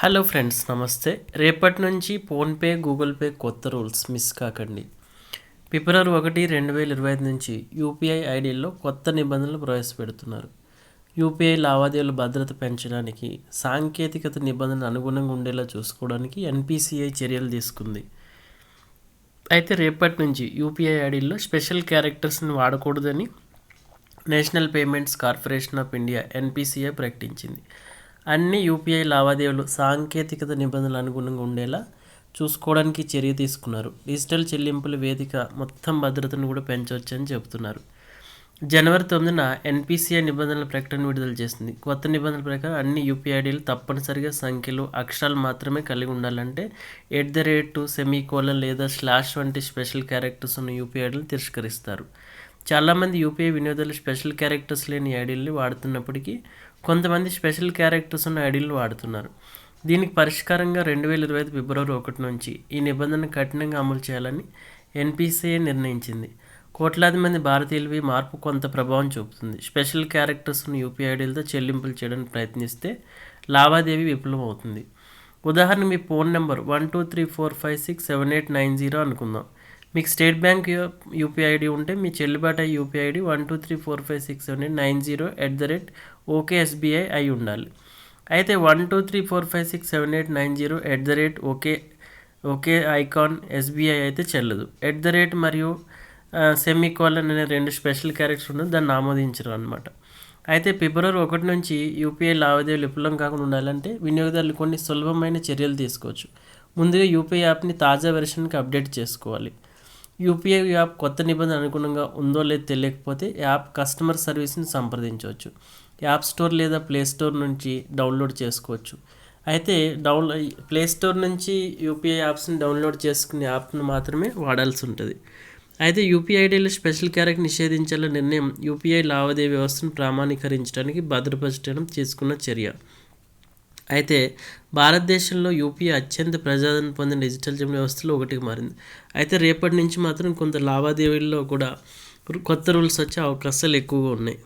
Hello friends, నమస్తే. రేపటి నుంచి ఫోన్పే, గూగుల్ పే కొత్త రూల్స్ మిస్ కాకండి. ఫిబ్రవరి 1, 2025 నుంచి యూపీఐ ఐడీల్లో కొత్త నిబంధనలు ప్రవేశపెడుతున్నారు. యూపీఐ లావాదేవీల భద్రత పెంచడానికి, సాంకేతికత నిబంధనలు అనుగుణంగా ఉండేలా చూసుకోవడానికి ఎన్పిసిఐ చర్యలు తీసుకుంది. అయితే రేపటి నుంచి యూపీఐ ఐడీల్లో స్పెషల్ క్యారెక్టర్స్ని వాడకూడదని national payments corporation of India NPCI ప్రకటించింది. అన్ని యూపీఐ లావాదేవీలు సాంకేతికత నిబంధనలు అనుగుణంగా ఉండేలా చూసుకోవడానికి చర్య తీసుకున్నారు. డిజిటల్ చెల్లింపుల వేదిక మొత్తం భద్రతను కూడా పెంచవచ్చని చెబుతున్నారు. జనవరి 9న ఎన్పిసిఐ నిబంధనల ప్రకటన విడుదల చేసింది. కొత్త నిబంధనల ప్రకారం అన్ని యూపీఐ ఐడీలు తప్పనిసరిగా సంఖ్యలు, అక్షరాలు మాత్రమే కలిగి ఉండాలంటే @ లేదా / వంటి స్పెషల్ క్యారెక్టర్స్ ఉన్న యూపీఐ ఐడీలను తిరస్కరిస్తారు. చాలామంది యూపీఐ వినియోగదారులు స్పెషల్ క్యారెక్టర్స్ లేని ఐడీలని వాడుతున్నప్పటికీ కొంతమంది స్పెషల్ క్యారెక్టర్స్ ఉన్న ఐడీలు వాడుతున్నారు. దీనికి పరిష్కారంగా 2025 ఫిబ్రవరి 1 నుంచి ఈ నిబంధన కఠినంగా అమలు చేయాలని ఎన్పిసిఐ నిర్ణయించింది. కోట్లాది మంది భారతీయులవి మార్పు కొంత ప్రభావం చూపుతుంది. స్పెషల్ క్యారెక్టర్స్ ఉన్న యూపీఐ ఐడీలతో చెల్లింపులు చేయడానికి ప్రయత్నిస్తే లావాదేవీ విఫలమవుతుంది. ఉదాహరణకు మీ ఫోన్ నెంబర్ 1234567890 అనుకుందాం. మీకు స్టేట్ బ్యాంక్ యూపీఐ ఐడి ఉంటే మీ చెల్లుబాటు అయ్యే యూపీఐ ఐడి 1234567890 @OKSBI అయి ఉండాలి. అయితే 1234567890 @OKICON SBI అయితే చెల్లదు. మరియు సెమీకోలన్ అనే 2 స్పెషల్ క్యారెక్టర్స్ ఉండదు, దాన్ని ఆమోదించరు అనమాట. అయితే ఫిబ్రవరి 1 నుంచి యూపీఐ లావాదేవీలు విఫలం కాకుండా ఉండాలంటే వినియోగదారులు కొన్ని సులభమైన చర్యలు తీసుకోవచ్చు. ముందుగా యూపీఐ యాప్ని తాజా వెర్షన్కి అప్డేట్ చేసుకోవాలి. యూపీఐ యాప్ కొత్త నిబంధన అనుగుణంగా ఉందో లేదో తెలియకపోతే యాప్ కస్టమర్ సర్వీస్ని సంప్రదించవచ్చు. యాప్ స్టోర్ లేదా ప్లే స్టోర్ నుంచి డౌన్లోడ్ చేసుకోవచ్చు. అయితే ప్లే స్టోర్ నుంచి యూపీఐ యాప్స్ని డౌన్లోడ్ చేసుకునే యాప్ను మాత్రమే వాడాల్సి ఉంటుంది. అయితే యూపీఐ ఐడీలో స్పెషల్ క్యారెక్టర్ నిషేధించాలనే నిర్ణయం యూపీఐ లావాదేవీ వ్యవస్థను ప్రామాణీకరించడానికి భద్రపరచడం తీసుకున్న చర్య. అయితే భారతదేశంలో యూపీఐ అత్యంత ప్రజాదరణ పొందిన డిజిటల్ చెల్లింపుల వ్యవస్థలో ఒకటిగా మారింది. అయితే రేపటి నుంచి మాత్రం కొంత లావాదేవీల్లో కూడా కొత్త రూల్స్ వచ్చే అవకాశాలు ఎక్కువగా ఉన్నాయి.